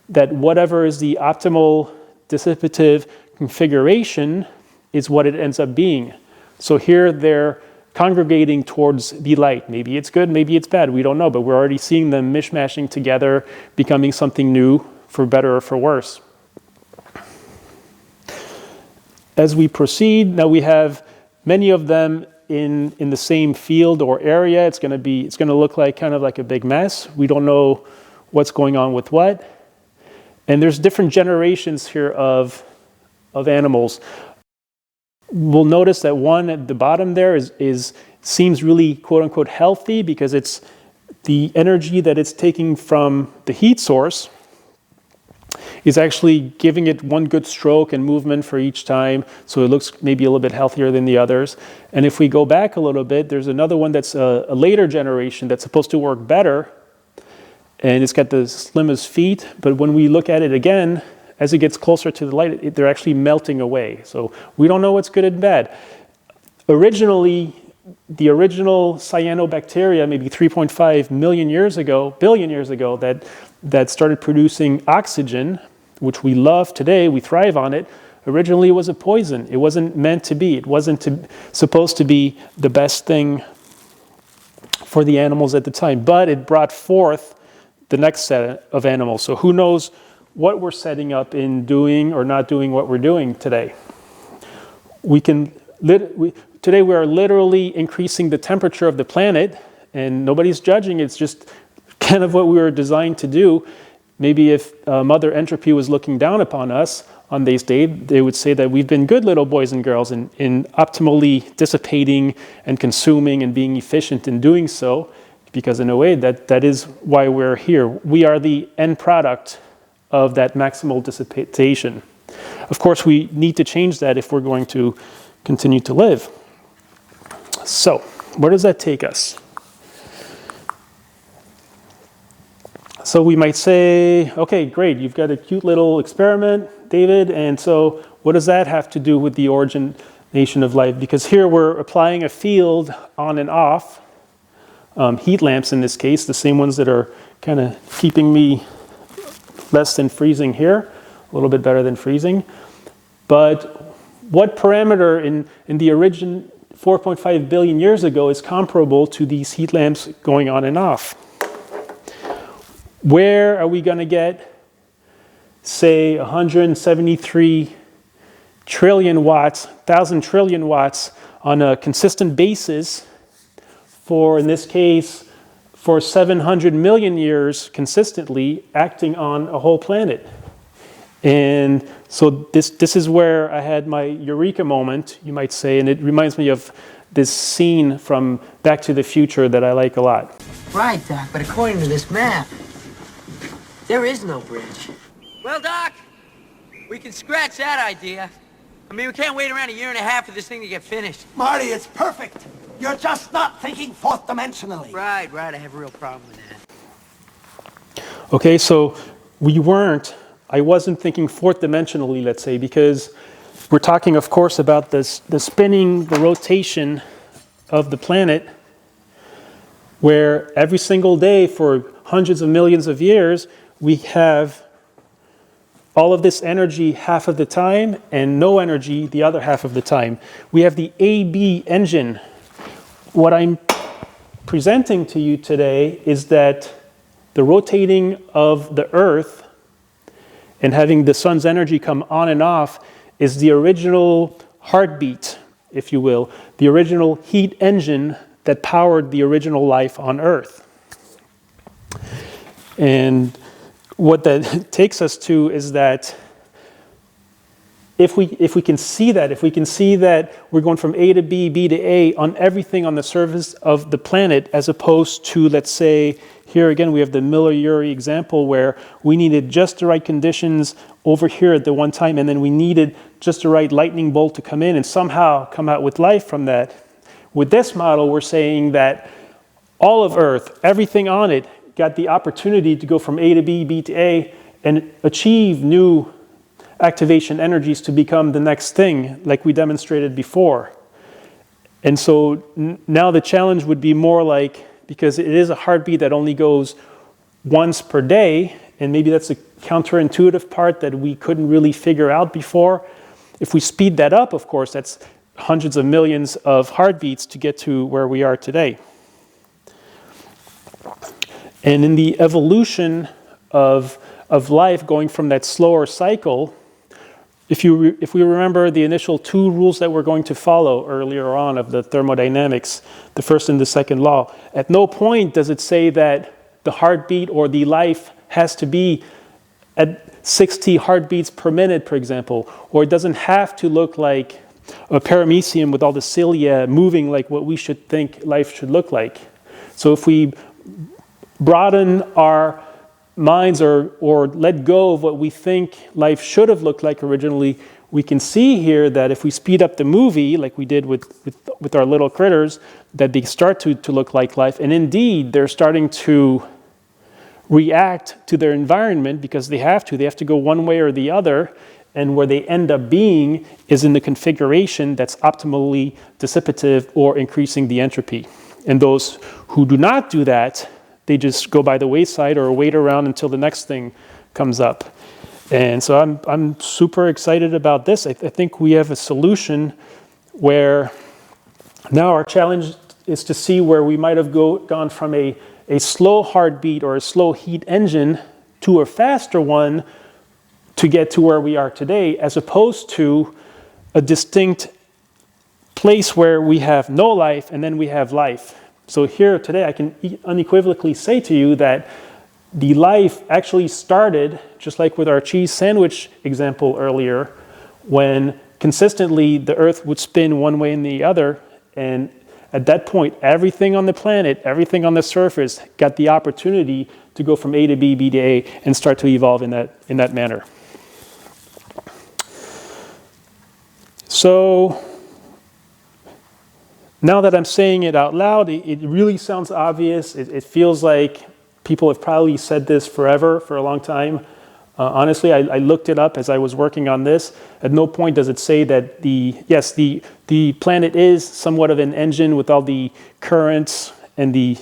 that whatever is the optimal dissipative configuration is what it ends up being. So here they're congregating towards the light. Maybe it's good, maybe it's bad, we don't know, but we're already seeing them mishmashing together, becoming something new, for better or for worse. As we proceed, now we have many of them in the same field or area. It's going to look like kind of like a big mess. We don't know what's going on with what. And there's different generations here of animals. We'll notice that one at the bottom there seems really quote unquote healthy because it's the energy that it's taking from the heat source is actually giving it one good stroke and movement for each time, so it looks maybe a little bit healthier than the others. And if we go back a little bit, there's another one that's a later generation that's supposed to work better, and it's got the slimmest feet, but when we look at it again, as it gets closer to the light, they're actually melting away. So we don't know what's good and bad. Originally, the original cyanobacteria, maybe 3.5 billion years ago, that started producing oxygen, which we love today, we thrive on it, originally it was a poison. It wasn't meant to be. It wasn't supposed to be the best thing for the animals at the time, but it brought forth the next set of animals. So who knows what we're setting up in doing or not doing what we're doing today. Today we are literally increasing the temperature of the planet, and nobody's judging. It's just kind of what we were designed to do. Maybe if Mother Entropy was looking down upon us on this day, they would say that we've been good little boys and girls in optimally dissipating and consuming and being efficient in doing so, because in a way that is why we're here. We are the end product of that maximal dissipation. Of course, we need to change that if we're going to continue to live. So, where does that take us? So we might say, okay, great, you've got a cute little experiment, David, and so what does that have to do with the origination of life? Because here we're applying a field on and off, heat lamps in this case, the same ones that are kind of keeping me less than freezing here, a little bit better than freezing. But what parameter in the origin 4.5 billion years ago is comparable to these heat lamps going on and off? Where are we going to get, say, 173 trillion watts, 1,000 trillion watts on a consistent basis for, in this case, for 700 million years consistently acting on a whole planet. And so this is where I had my Eureka moment, you might say, and it reminds me of this scene from Back to the Future that I like a lot. Right, Doc, but according to this map, there is no bridge. Well, Doc, we can scratch that idea. I mean, we can't wait around a year and a half for this thing to get finished. Marty, it's perfect. You're just not thinking fourth dimensionally. Right, I have a real problem with that. Okay, so I wasn't thinking fourth dimensionally, let's say, because we're talking, of course, about the spinning, the rotation of the planet, where every single day for hundreds of millions of years, we have all of this energy half of the time and no energy the other half of the time. We have the AB engine. What I'm presenting to you today is that the rotating of the Earth and having the sun's energy come on and off is the original heartbeat, if you will, the original heat engine that powered the original life on Earth. And what that takes us to is that if we can see that we're going from A to B, B to A on everything on the surface of the planet, as opposed to, let's say, here again we have the Miller-Urey example where we needed just the right conditions over here at the one time, and then we needed just the right lightning bolt to come in and somehow come out with life from that. With this model, we're saying that all of Earth, everything on it, got the opportunity to go from A to B, B to A, and achieve new activation energies to become the next thing, like we demonstrated before. And so now the challenge would be more like, because it is a heartbeat that only goes once per day, and maybe that's a counterintuitive part that we couldn't really figure out before. If we speed that up, of course, that's hundreds of millions of heartbeats to get to where we are today. And in the evolution of life going from that slower cycle, if we remember the initial two rules that we're going to follow earlier on of the thermodynamics, the first and the second law, at no point does it say that the heartbeat or the life has to be at 60 heartbeats per minute, for example, or it doesn't have to look like a paramecium with all the cilia moving like what we should think life should look like. So if we broaden our minds or let go of what we think life should have looked like originally, we can see here that if we speed up the movie, like we did with our little critters, that they start to look like life. And indeed, they're starting to react to their environment because they have to go one way or the other. And where they end up being is in the configuration that's optimally dissipative or increasing the entropy. And those who do not do that, they just go by the wayside or wait around until the next thing comes up. And so I'm super excited about this. I think we have a solution where now our challenge is to see where we might have gone from a slow heartbeat or a slow heat engine to a faster one to get to where we are today, as opposed to a distinct place where we have no life and then we have life. So here today I can unequivocally say to you that the life actually started, just like with our cheese sandwich example earlier, when consistently the Earth would spin one way and the other, and at that point everything on the planet, everything on the surface got the opportunity to go from A to B, B to A, and start to evolve in that manner. So now that I'm saying it out loud, it really sounds obvious. It feels like people have probably said this forever, for a long time. Honestly, I looked it up as I was working on this. At no point does it say that the planet is somewhat of an engine with all the currents and the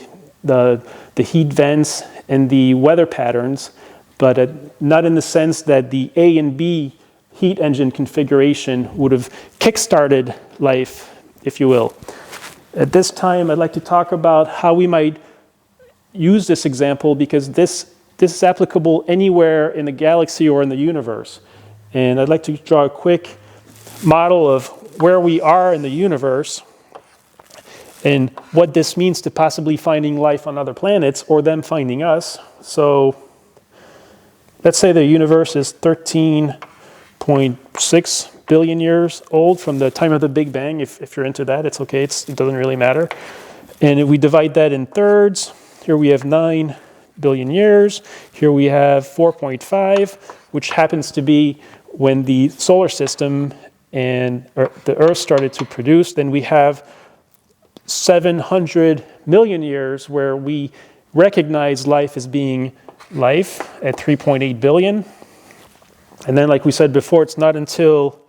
heat vents and the weather patterns, but not in the sense that the A and B heat engine configuration would have kick-started life, if you will. At this time, I'd like to talk about how we might use this example, because this is applicable anywhere in the galaxy or in the universe. And I'd like to draw a quick model of where we are in the universe. and what this means to possibly finding life on other planets or them finding us. So let's say the universe is 13.6 billion years old from the time of the Big Bang. If you're into that, it's okay. It doesn't really matter. And if we divide that in thirds, here we have 9 billion years. Here we have 4.5, which happens to be when the solar system and the Earth started to produce. Then we have 700 million years where we recognize life as being life at 3.8 billion. And then, like we said before, it's not until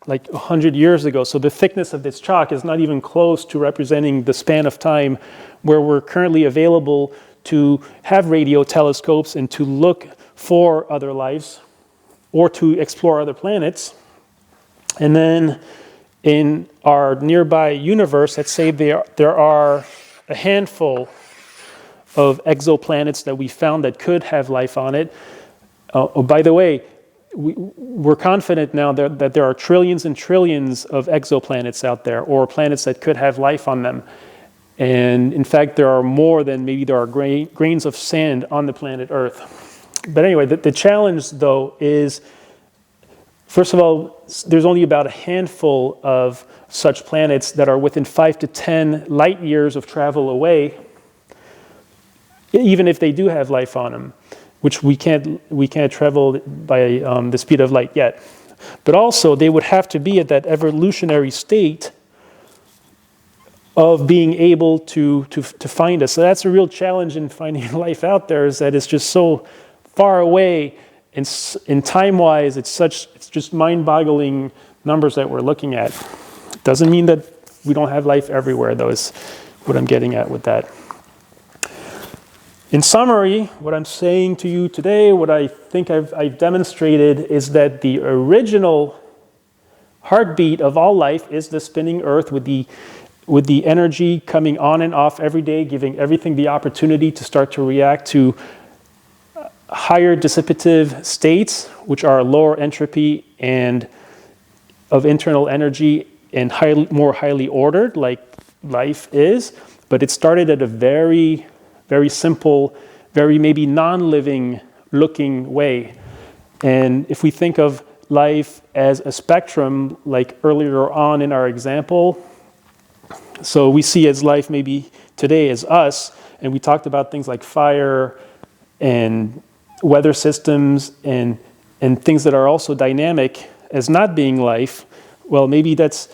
like 100 years ago. So the thickness of this chalk is not even close to representing the span of time where we're currently available to have radio telescopes and to look for other lives or to explore other planets. And then in our nearby universe, let's say there are a handful of exoplanets that we found that could have life on it. Oh, by the way, we're confident now that there are trillions and trillions of exoplanets out there, or planets that could have life on them. And in fact, there are more than maybe there are grains of sand on the planet Earth. But anyway, the challenge, though, is, first of all, there's only about a handful of such planets that are within 5 to 10 light years of travel away, even if they do have life on them, which we can't travel by the speed of light yet. But also, they would have to be at that evolutionary state of being able to find us. So that's a real challenge in finding life out there, is that it's just so far away, and time-wise, it's just mind-boggling numbers that we're looking at. Doesn't mean that we don't have life everywhere, though, is what I'm getting at with that. In summary, what I'm saying to you today, what I think I've demonstrated, is that the original heartbeat of all life is the spinning Earth with the energy coming on and off every day, giving everything the opportunity to start to react to higher dissipative states, which are lower entropy and of internal energy and more highly ordered, like life is. But it started at a very, very simple, very maybe non-living looking way. And if we think of life as a spectrum, like earlier on in our example, so we see as life maybe today as us, and we talked about things like fire and weather systems and things that are also dynamic as not being life. Well, maybe that's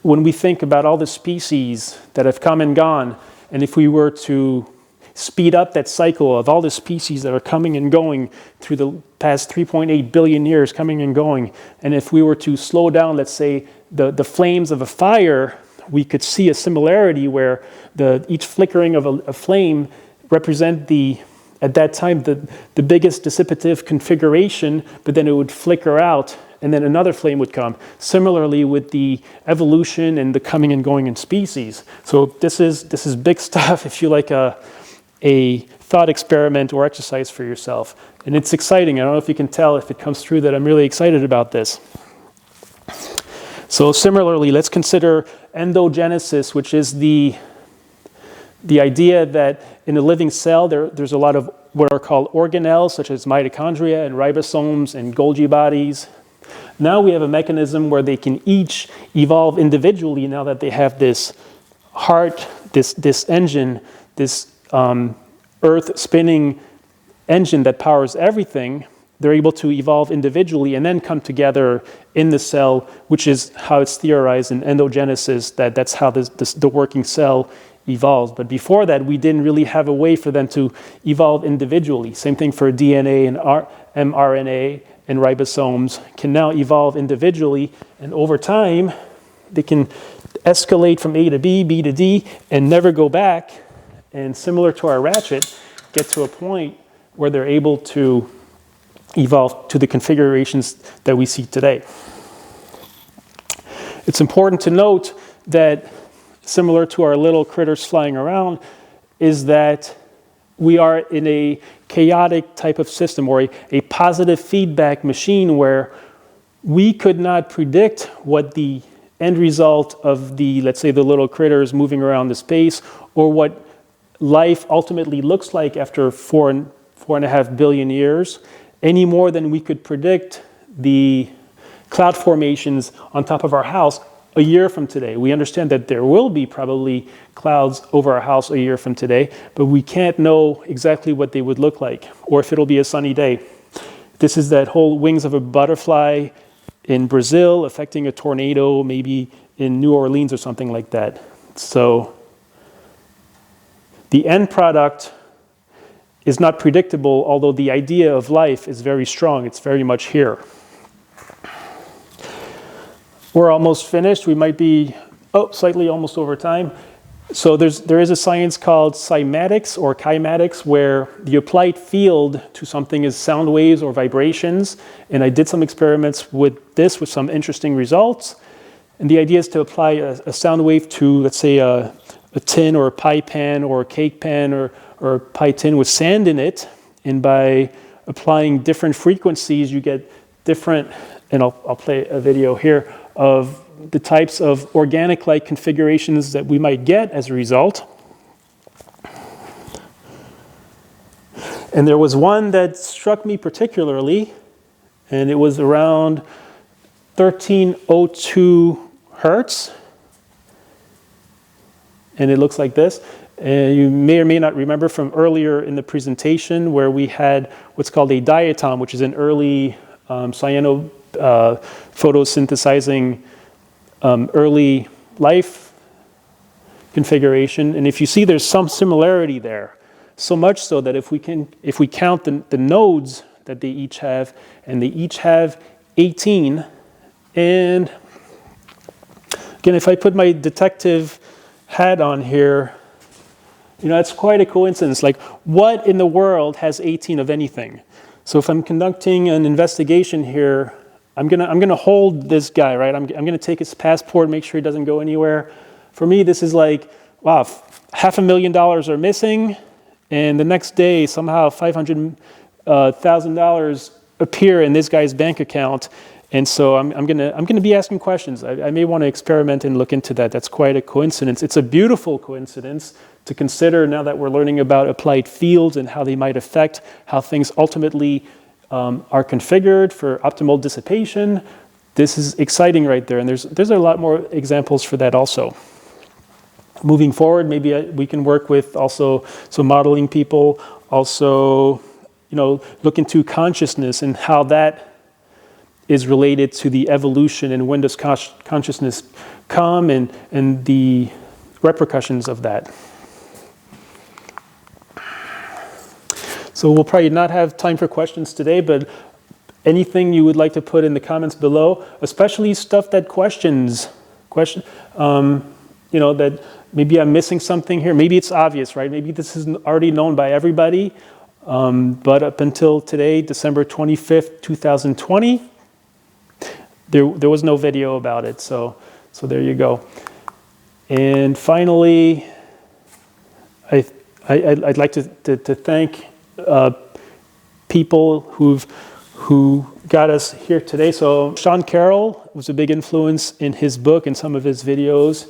when we think about all the species that have come and gone, and if we were to speed up that cycle of all the species that are coming and going through the past 3.8 billion years coming and going, and if we were to slow down, let's say, the flames of a fire, we could see a similarity where each flickering of a flame represent at that time the biggest dissipative configuration, but then it would flicker out and then another flame would come. Similarly with the evolution and the coming and going in species. So this is big stuff if you like a thought experiment or exercise for yourself. And it's exciting. I don't know if you can tell, if it comes through, that I'm really excited about this. So similarly, let's consider endogenesis, which is the idea that in a living cell, there's a lot of what are called organelles, such as mitochondria and ribosomes and Golgi bodies. Now we have a mechanism where they can each evolve individually now that they have this heart, this engine, this earth spinning engine that powers everything. They're able to evolve individually and then come together in the cell, which is how it's theorized in endogenesis, that's how the working cell evolves. But before that, we didn't really have a way for them to evolve individually. Same thing for DNA and mRNA and ribosomes can now evolve individually, and over time, they can escalate from A to B, B to D, and never go back, and similar to our ratchet, get to a point where they're able to evolve to the configurations that we see today. It's important to note that, similar to our little critters flying around, is that we are in a chaotic type of system, or a positive feedback machine, where we could not predict what the end result of the, let's say, the little critters moving around the space, or what life ultimately looks like after 4.5 billion years, any more than we could predict the cloud formations on top of our house a year from today. We understand that there will be probably clouds over our house a year from today, but we can't know exactly what they would look like, or if it'll be a sunny day. This is that whole wings of a butterfly in Brazil affecting a tornado, maybe in New Orleans or something like that. So the end product is not predictable, although the idea of life is very strong. It's very much here. We're almost finished. We might be slightly almost over time. So there is a science called cymatics or kymatics, where the applied field to something is sound waves or vibrations. And I did some experiments with this with some interesting results. And the idea is to apply a sound wave to, let's say, a tin or a pie pan or a cake pan or a pie tin with sand in it. And by applying different frequencies, you get different, and I'll play a video here, of the types of organic-like configurations that we might get as a result. And there was one that struck me particularly, and it was around 1302 hertz. And it looks like this. And you may or may not remember from earlier in the presentation where we had what's called a diatom, which is an early photosynthesizing early life configuration. And if you see, there's some similarity there. So much so that if we count the nodes that they each have, and they each have 18, and again, if I put my detective hat on here, it's quite a coincidence. Like, what in the world has 18 of anything? So if I'm conducting an investigation here, I'm gonna hold this guy, right? I'm gonna take his passport, make sure he doesn't go anywhere. For me, this is like, wow, $500,000 are missing, and the next day somehow $500,000 appear in this guy's bank account, and so I'm gonna be asking questions. I may want to experiment and look into that. That's quite a coincidence. It's a beautiful coincidence to consider now that we're learning about applied fields and how they might affect how things ultimately are configured for optimal dissipation. This is exciting right there, and there's a lot more examples for that also. Moving forward, maybe we can work with also some modeling people, also look into consciousness and how that is related to the evolution and when does consciousness come and the repercussions of that. So we'll probably not have time for questions today, but anything you would like to put in the comments below, especially stuff that that maybe I'm missing something here. Maybe it's obvious, right? Maybe this is already known by everybody, but up until today, December 25th, 2020, there was no video about it. So there you go. And finally, I'd like to thank people who got us here today. So Sean Carroll was a big influence in his book and some of his videos.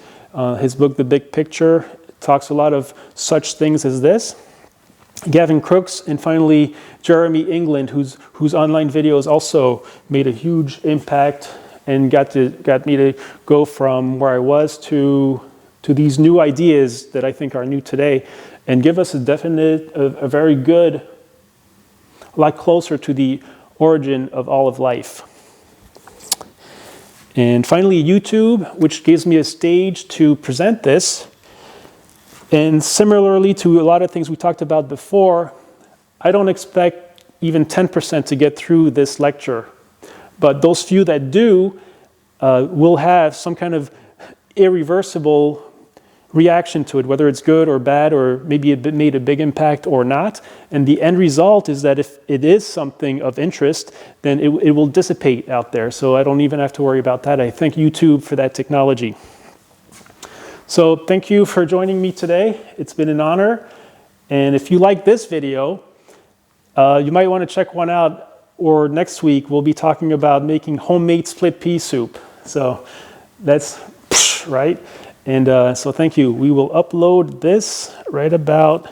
His book, The Big Picture, talks a lot of such things as this. Gavin Crooks, and finally Jeremy England, whose online videos also made a huge impact and got me to go from where I was to these new ideas that I think are new today, and give us a very good, a lot closer to the origin of all of life. And finally, YouTube, which gives me a stage to present this. And similarly to a lot of things we talked about before, I don't expect even 10% to get through this lecture. But those few that do will have some kind of irreversible reaction to it, whether it's good or bad, or maybe it made a big impact or not. And the end result is that if it is something of interest, then it will dissipate out there. So I don't even have to worry about that. I thank YouTube for that technology. So thank you for joining me today. It's been an honor. And if you like this video, you might want to check one out, or next week we'll be talking about making homemade split pea soup. So That's right. And so thank you. We will upload this right about